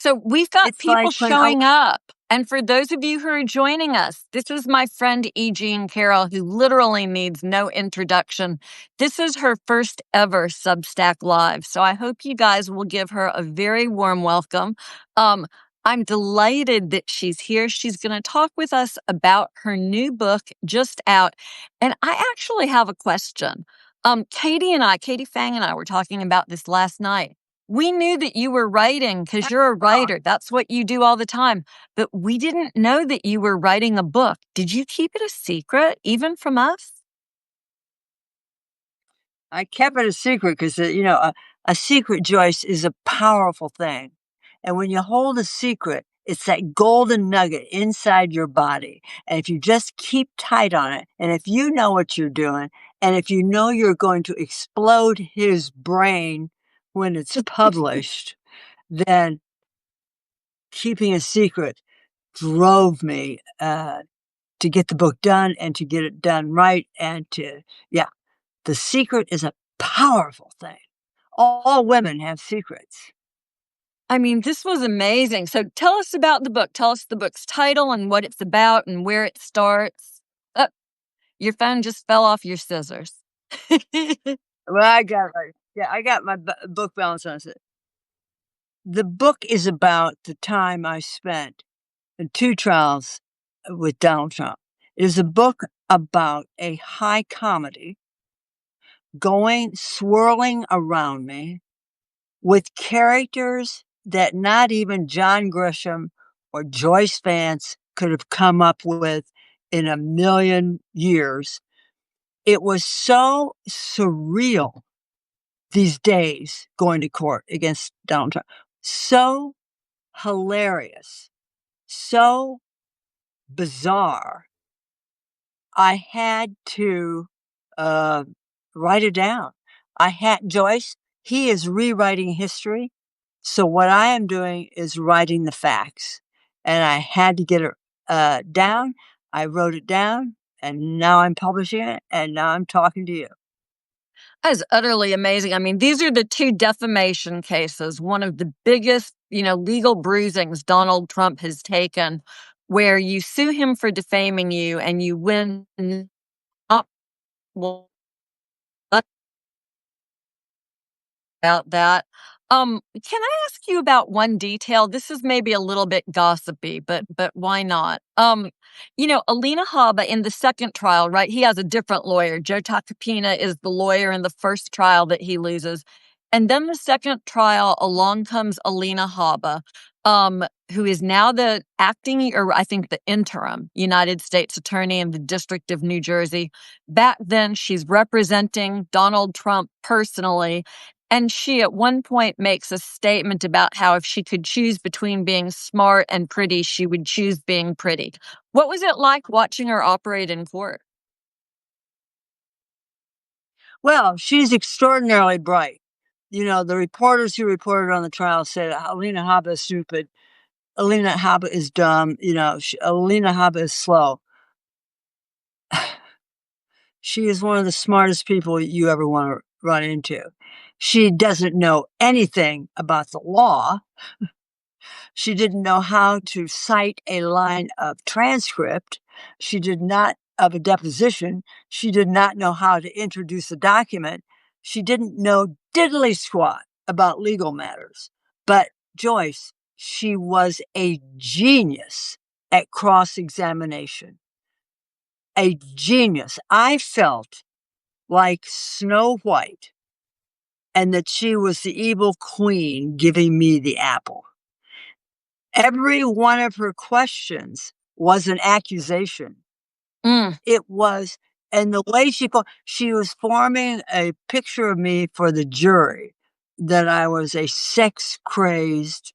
So we've got It's people like when showing up. And for those of you who are joining us, this is my friend E. Jean Carroll, who literally needs no introduction. This is her first ever Substack Live. So I hope you guys will give her a very warm welcome. I'm delighted that she's here. She's going to talk with us about her new book just out. And I actually have a question. Katie Fang and I were talking about this last night. We knew that you were writing because you're a writer. That's what you do all the time. But we didn't know that you were writing a book. Did you keep it a secret, even from us? I kept it a secret because, a secret, Joyce, is a powerful thing. And when you hold a secret, it's that golden nugget inside your body. And if you just keep tight on it, and if you know what you're doing, and if you know you're going to explode his brain when it's published, then keeping a secret drove me to get the book done and to get it done right. And the secret is a powerful thing. All women have secrets. I mean, this was amazing. So tell us about the book. Tell us the book's title and what it's about and where it starts. Your phone just fell off your scissors. Well, I got my book balance on it. The book is about the time I spent in 2 trials with Donald Trump. It is a book about a high comedy swirling around me with characters that not even John Grisham or Joyce Vance could have come up with in a million years. It was so surreal these days going to court against Donald Trump. So hilarious, so bizarre. I had to write it down. Joyce, he is rewriting history. So what I am doing is writing the facts. And I had to get it down. I wrote it down, and now I'm publishing it, and now I'm talking to you. That is utterly amazing. I mean, these are the 2 defamation cases, one of the biggest, legal bruisings Donald Trump has taken, where you sue him for defaming you and you win. Well, about that. Can I ask you about one detail? This is maybe a little bit gossipy, but why not? Alina Habba in the second trial, right? He has a different lawyer. Joe Tacopina is the lawyer in the first trial that he loses. And then the second trial, along comes Alina Habba, who is now the acting, or I think the interim United States Attorney in the District of New Jersey. Back then, she's representing Donald Trump personally. And she at one point makes a statement about how if she could choose between being smart and pretty, she would choose being pretty. What was it like watching her operate in court? Well, she's extraordinarily bright. The reporters who reported on the trial said Alina Habba is stupid. Alina Habba is dumb. Alina Habba is slow. She is one of the smartest people you ever want to run into. She doesn't know anything about the law. She didn't know how to cite a line of transcript. Of a deposition. She did not know how to introduce a document. She didn't know diddly squat about legal matters. But Joyce, she was a genius at cross-examination. A genius. I felt like Snow White, and that she was the evil queen giving me the apple. Every one of her questions was an accusation. It was, and the way she was forming a picture of me for the jury, that I was a sex-crazed,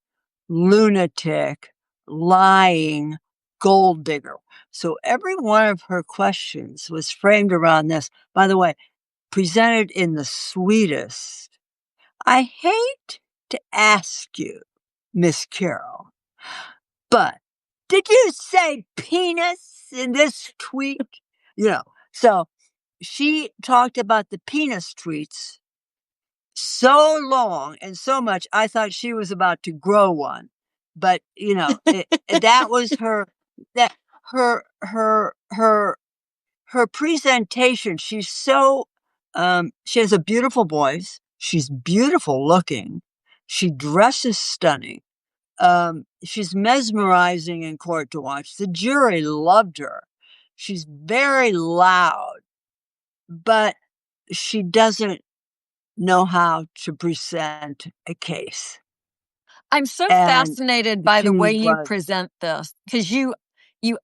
lunatic, lying gold digger. So every one of her questions was framed around this. By the way, presented in the sweetest. I hate to ask you, Miss Carroll, but did you say penis in this tweet? So she talked about the penis tweets so long and so much, I thought she was about to grow one. but that was that her presentation. She has a beautiful voice. She's beautiful looking. She dresses stunning. She's mesmerizing in court to watch. The jury loved her. She's very loud, but she doesn't know how to present a case. I'm so And fascinated by the she way you was, present this because you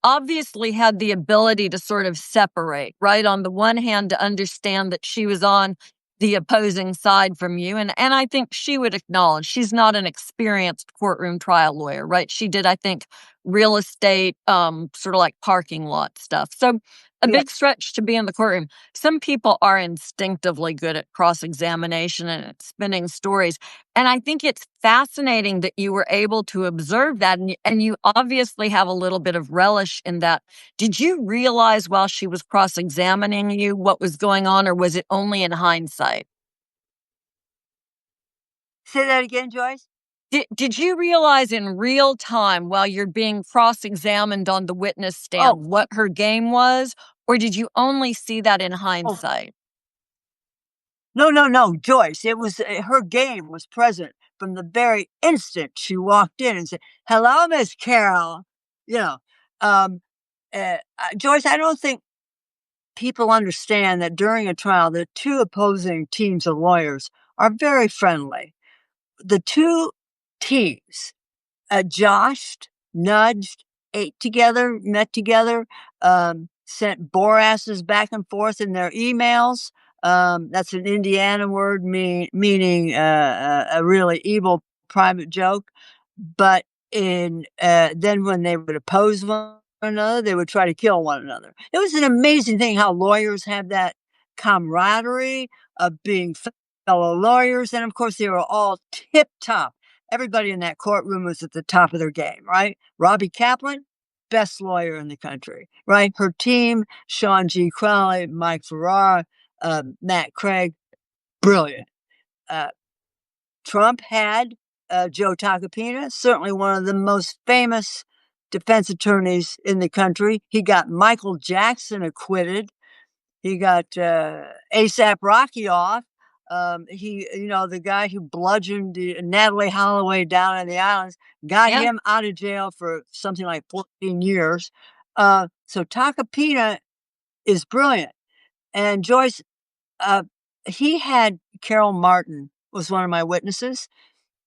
obviously had the ability to sort of separate, right? On the one hand, to understand that she was on the opposing side from you. And I think she would acknowledge she's not an experienced courtroom trial lawyer, right? She did, I think, real estate, sort of like parking lot stuff. So a yeah. big stretch to be in the courtroom. Some people are instinctively good at cross examination and at spinning stories. And I think it's fascinating that you were able to observe that, and you obviously have a little bit of relish in that. Did you realize while she was cross-examining you what was going on, or was it only in hindsight? Say that again, Joyce. Did you realize in real time while you're being cross-examined on the witness Oh, stand what her game was, or did you only see that in oh, hindsight? no, no, no, Joyce. It was her game was present from the very instant she walked in and said, "Hello, Miss Carroll." You know, um, Joyce. I don't think people understand that during a trial, the two opposing teams of lawyers are very friendly. The two teams joshed, nudged, ate together, met together, sent borasses back and forth in their emails. That's an Indiana word meaning a really evil private joke. But in then when they would oppose one another, they would try to kill one another. It was an amazing thing how lawyers have that camaraderie of being fellow lawyers, and of course they were all tip top. Everybody in that courtroom was at the top of their game, right? Robbie Kaplan, best lawyer in the country, right? Her team, Sean G. Crowley, Mike Ferrara, Matt Craig, brilliant. Uh, Trump had Joe Tacopina, certainly one of the most famous defense attorneys in the country. He got Michael Jackson acquitted. He got ASAP Rocky off. The guy who bludgeoned Natalie Holloway down in the islands, got Yeah. him out of jail for something like 14 years. So Tacopina is brilliant. And Joyce, uh, he had Carol Martin was one of my witnesses.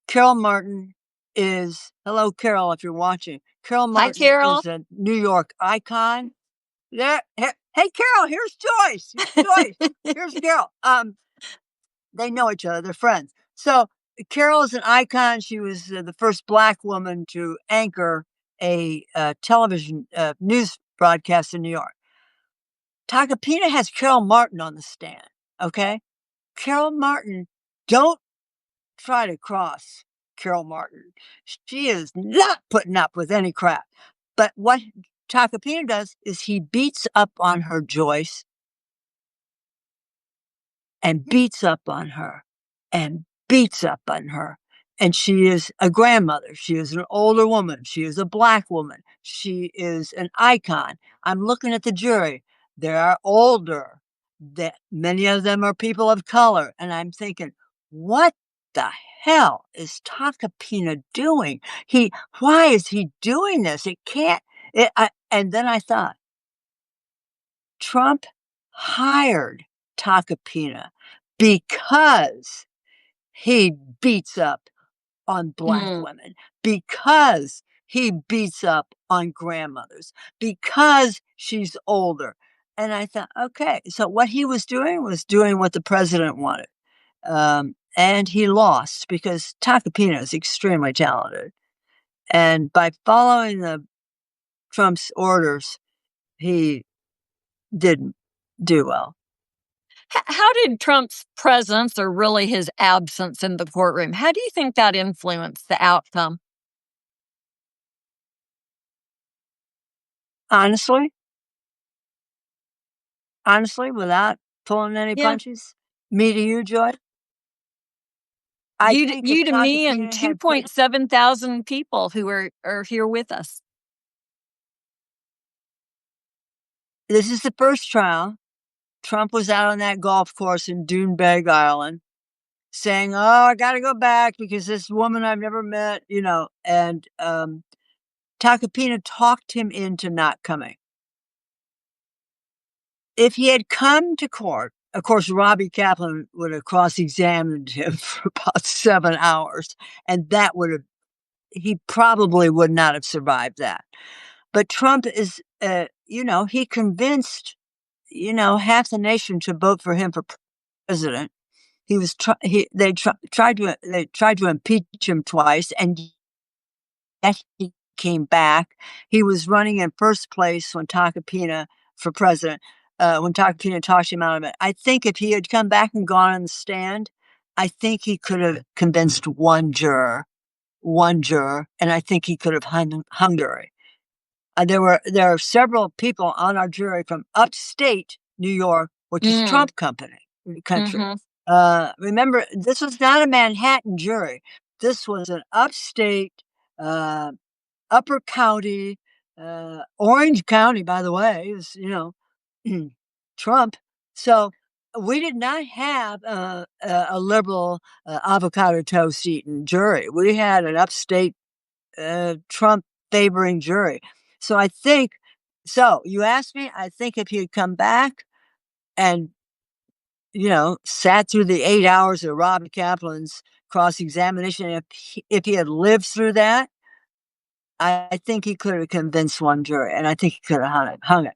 Carol Martin hello, Carol, if you're watching. Carol Hi, Martin Carol. is a New York icon. There, hey, Carol, here's Joyce. Here's Joyce. Here's Carol. They know each other. They're friends. So Carol is an icon. She was the first Black woman to anchor a television news broadcast in New York. Tacopina has Carol Martin on the stand. Okay, Carol Martin, don't try to cross Carol Martin. She is not putting up with any crap. But what Tacopina does is he beats up on her, Joyce, and beats up on her and beats up on her. And she is a grandmother. She is an older woman. She is a Black woman. She is an icon. I'm looking at the jury. They are older. That many of them are people of color. And I'm thinking, what the hell is Takapina doing? Why is he doing this? It can't. And then I thought, Trump hired Takapina because he beats up on Black Mm. women, because he beats up on grandmothers, because she's older. And I thought, okay, so what he was doing what the president wanted. And he lost because Takapina is extremely talented. And by following the Trump's orders, he didn't do well. How did Trump's presence, or really his absence in the courtroom, how do you think that influenced the outcome? Honestly, honestly, without pulling any Yeah. punches, me to you, Joy, I think if You to me and Tacopina had put 2.7 thousand people who are here with us. this is the first trial. Trump was out on that golf course in Dunebeg, Ireland, saying, "Oh, I got to go back because this woman I've never met, you know." And Tacopina talked him into not coming. If he had come to court, of course, Robbie Kaplan would have cross-examined him for about 7 hours, and that would have he probably would not have survived that. But Trump is, he convinced, half the nation to vote for him for president. He was they tried to impeach him twice, and yet he came back. He was running in first place when Tacopina for president. When Tacopina talked him out of it, I think if he had come back and gone on the stand, I think he could have convinced one juror, and I think he could have hung jury. There are several people on our jury from upstate New York, which is Mm, Trump country. mhm. Remember, this was not a Manhattan jury. This was an upstate, uh, upper county, Orange County, by the way, is, Trump. So we did not have a liberal avocado toast eating jury. We had an upstate Trump favoring jury. So I think, so you asked me, I think if he had come back and, sat through the 8 hours of Robbie Kaplan's cross examination, if he had lived through that, I think he could have convinced one jury, and I think he could have hung it.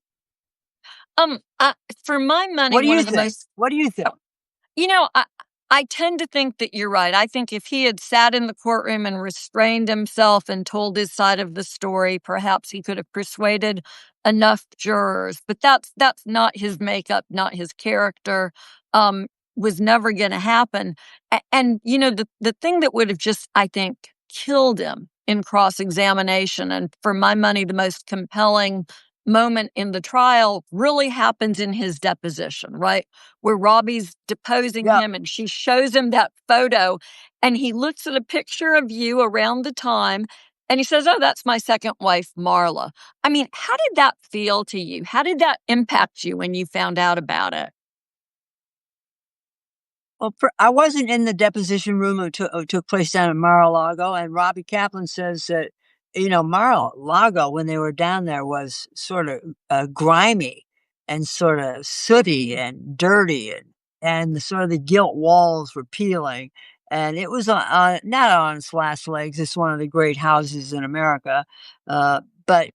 For my money, What do one you of the think? most What do you think? You know, I tend to think that you're right. I think if he had sat in the courtroom and restrained himself and told his side of the story, perhaps he could have persuaded enough jurors. But that's not his makeup, not his character. Um, was never going to happen. And the thing that would have just, I think, killed him in cross examination, and for my money, the most compelling moment in the trial really happens in his deposition, right? Where Robbie's deposing Yeah. him and she shows him that photo and he looks at a picture of you around the time and he says, "Oh, that's my second wife, Marla." I mean, how did that feel to you? How did that impact you when you found out about it? Well, I wasn't in the deposition room. It took place down in Mar-a-Lago, and Robbie Kaplan says that, Mar-a-Lago, when they were down there, was sort of grimy and sort of sooty and dirty, and sort of the gilt walls were peeling, and it was not on its last legs. It's one of the great houses in America, but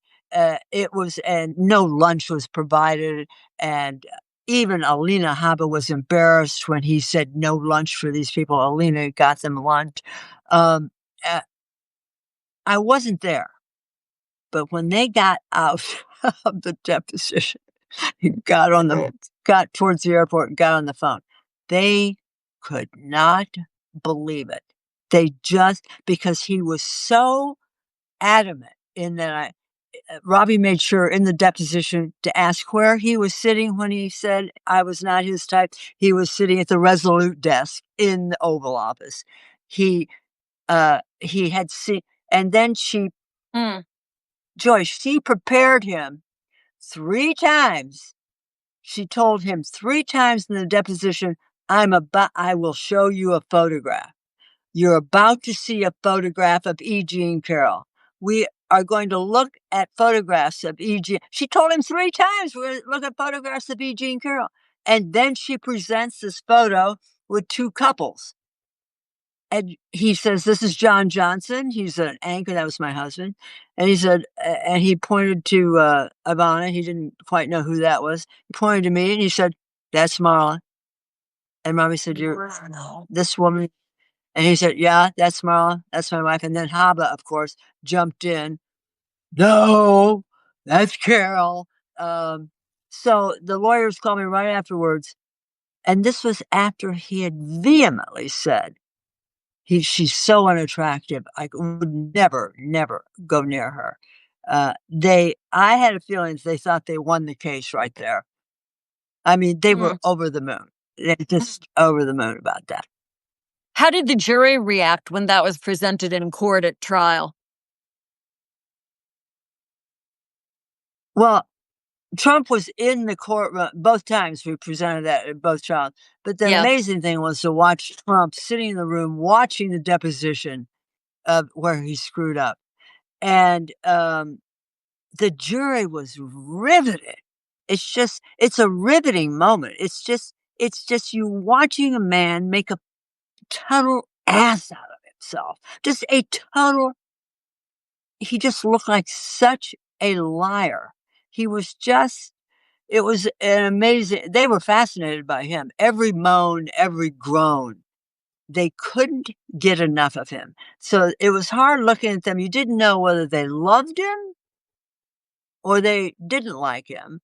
it was, and no lunch was provided, and even Alina Habba was embarrassed when he said no lunch for these people. Alina got them lunch. Um, uh, I wasn't there, but when they got out of the deposition, he got towards the airport and got on the phone. They could not believe it. They just, because he was so adamant in that Robbie made sure in the deposition to ask where he was sitting when he said I was not his type. He was sitting at the Resolute desk in the Oval Office. He had seen, and then Mm, Joyce, she prepared him 3 times. She told him 3 times in the deposition, I will show you a photograph. You're about to see a photograph of E. Jean Carroll. We are going to look at photographs of E. Jean. She told him 3 times, we're going to look at photographs of E. Jean Carroll. And then she presents this photo with two couples. And he says, "This is John Johnson. He's an anchor." That was my husband. And he said, and he pointed to Ivana. He didn't quite know who that was. He pointed to me and he said, "That's Marla." And mommy said, "You're this woman." And he said, "Yeah, that's Marla. That's my wife." And then Habba, of course, jumped in. "No, that's Carol." Um, so the lawyers called me right afterwards. And this was after he had vehemently said, she's so unattractive. I would never, never go near her. I had a feeling they thought they won the case right there. I mean, they were mm. over the moon. They just over the moon about that. How did the jury react when that was presented in court at trial? Well, Trump was in the courtroom both times we presented that at both trials. But the Yeah. amazing thing was to watch Trump sitting in the room watching the deposition of where he screwed up. And the jury was riveted. It's a riveting moment. It's just you watching a man make a total ass out of himself. Just a total he just looked like such a liar. He was just it was an amazing they were fascinated by him. Every moan, every groan. They couldn't get enough of him. So it was hard looking at them. You didn't know whether they loved him or they didn't like him,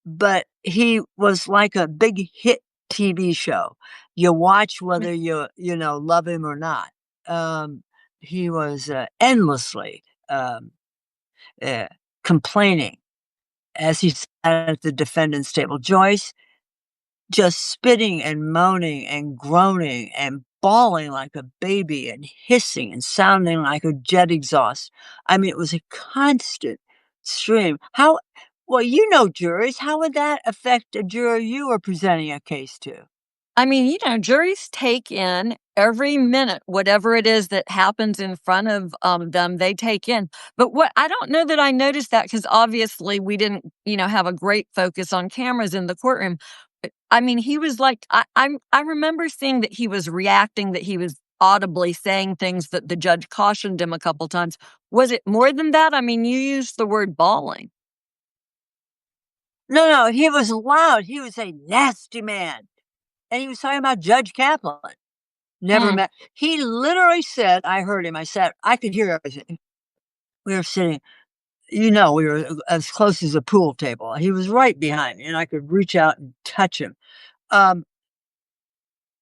but he was like a big hit TV show. You watch whether love him or not. Um, he was endlessly uh, complaining as he sat at the defendant's table. Joyce just spitting and moaning and groaning and bawling like a baby and hissing and sounding like a jet exhaust. I mean, it was a constant stream. Well, you know juries. How would that affect a juror you were presenting a case to? I mean, juries take in every minute, whatever it is that happens in front of them, they take in. But what I don't know that I noticed that because obviously we didn't, have a great focus on cameras in the courtroom. I mean, he was like, I remember seeing that he was reacting, that he was audibly saying things that the judge cautioned him a couple times. Was it more than that? I mean, you used the word bawling. No, no, he was loud. He was a nasty man. And he was talking about Judge Kaplan. Never Mm. met. He literally said, I heard him. I could hear everything. We were sitting, we were as close as a pool table. He was right behind me, and I could reach out and touch him. Um,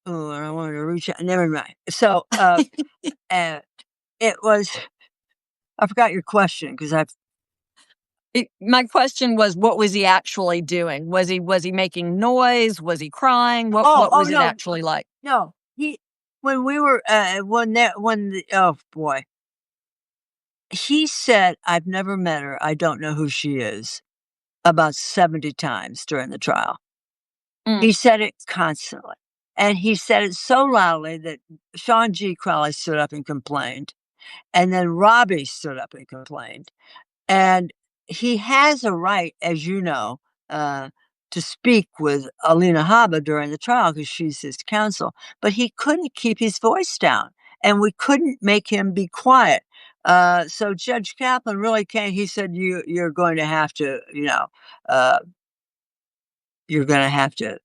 oh, and I wanted to reach out. Never mind. So, uh, it was. I forgot your question because I've. My question was, what was he actually doing? Was he making noise? Was he crying? What Oh, what oh was it no, actually like? no. He when we were when the oh boy, he said, "I've never met her. I don't know who she is." About 70 times during the trial. Mm, He said it constantly. And he said it so loudly that Sean G. Crowley stood up and complained. And then Robbie stood up and complained. And he has a right, as you know, uh, to speak with Alina Habba during the trial because she's his counsel. But he couldn't keep his voice down, and we couldn't make him be quiet. So Judge Kaplan really can't. He said, "You're going to have to, uh, you're going to have to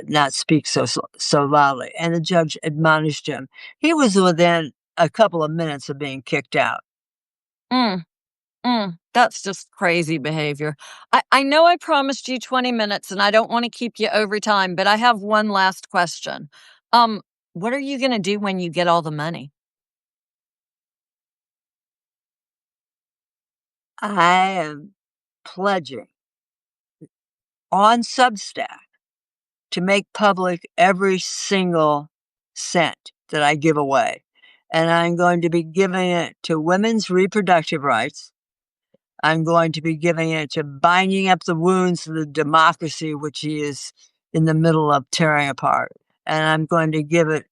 not speak so loudly." And the judge admonished him. He was within a couple of minutes of being kicked out. mm, that's just crazy behavior. I know I promised you 20 minutes and I don't want to keep you over time, but I have one last question. Um, what are you going to do when you get all the money? I am pledging on Substack to make public every single cent that I give away. And I'm going to be giving it to women's reproductive rights. I'm going to be giving it to binding up the wounds of the democracy, which he is in the middle of tearing apart. And I'm going to give it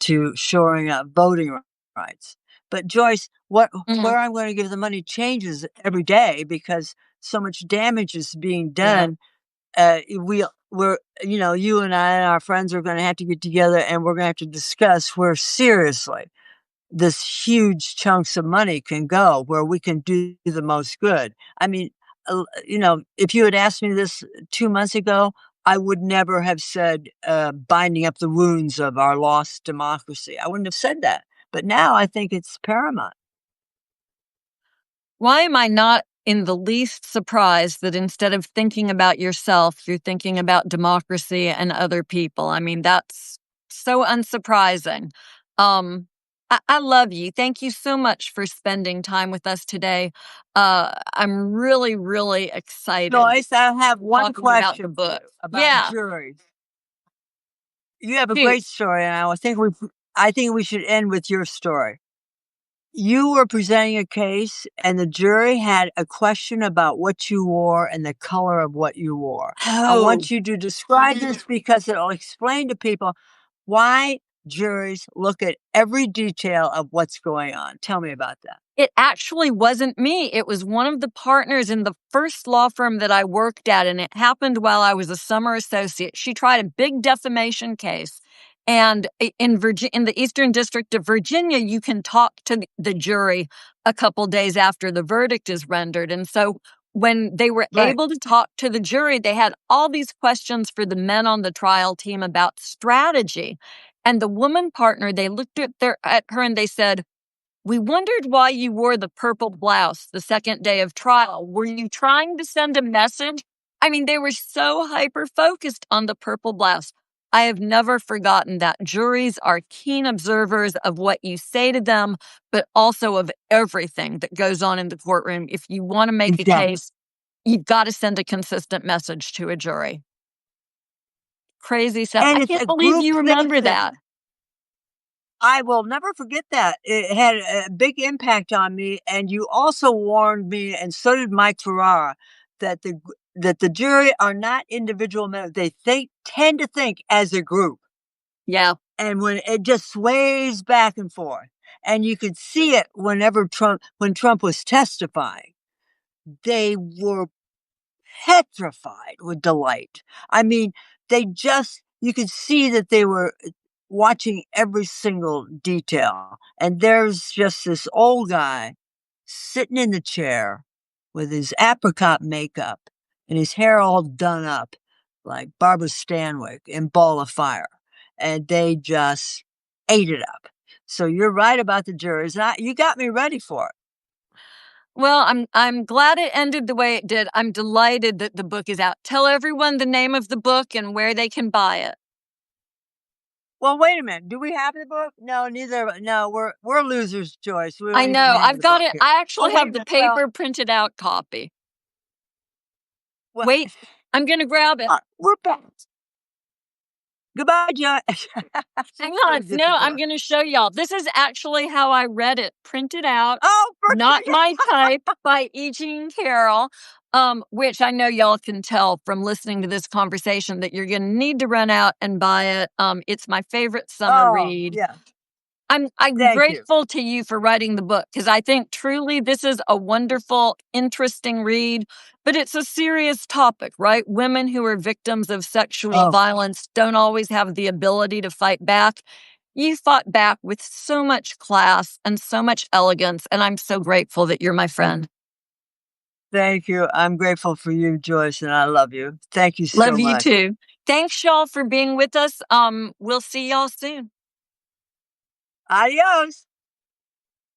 to shoring up voting rights. But Joyce, Mm, where I'm going to give the money changes every day because so much damage is being yeah. done. We're you and I and our friends are going to have to get together and we're going to have to discuss where seriously this huge chunks of money can go where we can do the most good. I mean, if you had asked me this 2 months ago, I would never have said binding up the wounds of our lost democracy. I wouldn't have said that. But now I think it's paramount. Why am I not in the least surprised that instead of thinking about yourself, you're thinking about democracy and other people? I mean, that's so unsurprising. I love you. Thank you so much for spending time with us today. I'm really, really excited Joyce, I have one talking about the question for book. you about Yeah. juries. You have a Shoot. great story, and I think we should end with your story. You were presenting a case, and the jury had a question about what you wore and the color of what you wore. I Oh, want you to describe this because it'll explain to people why juries look at every detail of what's going on. Tell me about that. it actually wasn't me. It was one of the partners in the first law firm that I worked at, and it happened while I was a summer associate. She tried a big defamation case. And in the Eastern District of Virginia, you can talk to the jury a couple days after the verdict is rendered. And so when they were Right. able to talk to the jury, they had all these questions for the men on the trial team about strategy. And the woman partner, they looked at her and they said, "We wondered why you wore the purple blouse the second day of trial. Were you trying to send a message?" I mean, they were so hyper focused on the purple blouse. I have never forgotten that. Juries are keen observers of what you say to them, but also of everything that goes on in the courtroom. If you want to make a Exactly. case, you've got to send a consistent message to a jury. Crazy stuff. And I it's can't a believe group you remember thing. that. I will never forget that. It had a big impact on me, and you also warned me, and so did Mike Ferrara, that the jury are not individual men. They tend to think as a group, Yeah. and when it just sways back and forth, and you could see it when Trump was testifying, they were petrified with delight. I mean, you could see that they were watching every single detail. And there's just this old guy sitting in the chair with his apricot makeup and his hair all done up like Barbara Stanwyck in Ball of Fire. And they just ate it up. So you're right about the jurors. You got me ready for it. Well, I'm glad it ended the way it did. I'm delighted that the book is out. Tell everyone the name of the book and where they can buy it. Well, wait a minute. Do we have the book? No, neither. No, we're losers, Joyce. We I don't even know. have I've the got book it. here. I Oh, actually wait a have the minute. Well, paper printed out copy. well, Wait, I'm going to grab it. we're back. Goodbye, Joyce. Hang She's going on. to get the No, I'm book. going to show y'all. This is actually how I read it, printed out, Oh, not perfect. my type, by E. Jean Carroll, which I know y'all can tell from listening to this conversation that you're going to need to run out and buy it. It's my favorite summer Oh, read. yeah. I'm Thank you. grateful to you for writing the book because I think truly this is a wonderful, interesting read, but it's a serious topic, right? Women who are victims of sexual Oh, violence don't always have the ability to fight back. You fought back with so much class and so much elegance, and I'm so grateful that you're my friend. thank you. I'm grateful for you, Joyce, and I love you. Thank you so Love you much. too. Thanks, y'all, for being with us. We'll see y'all soon. Adios.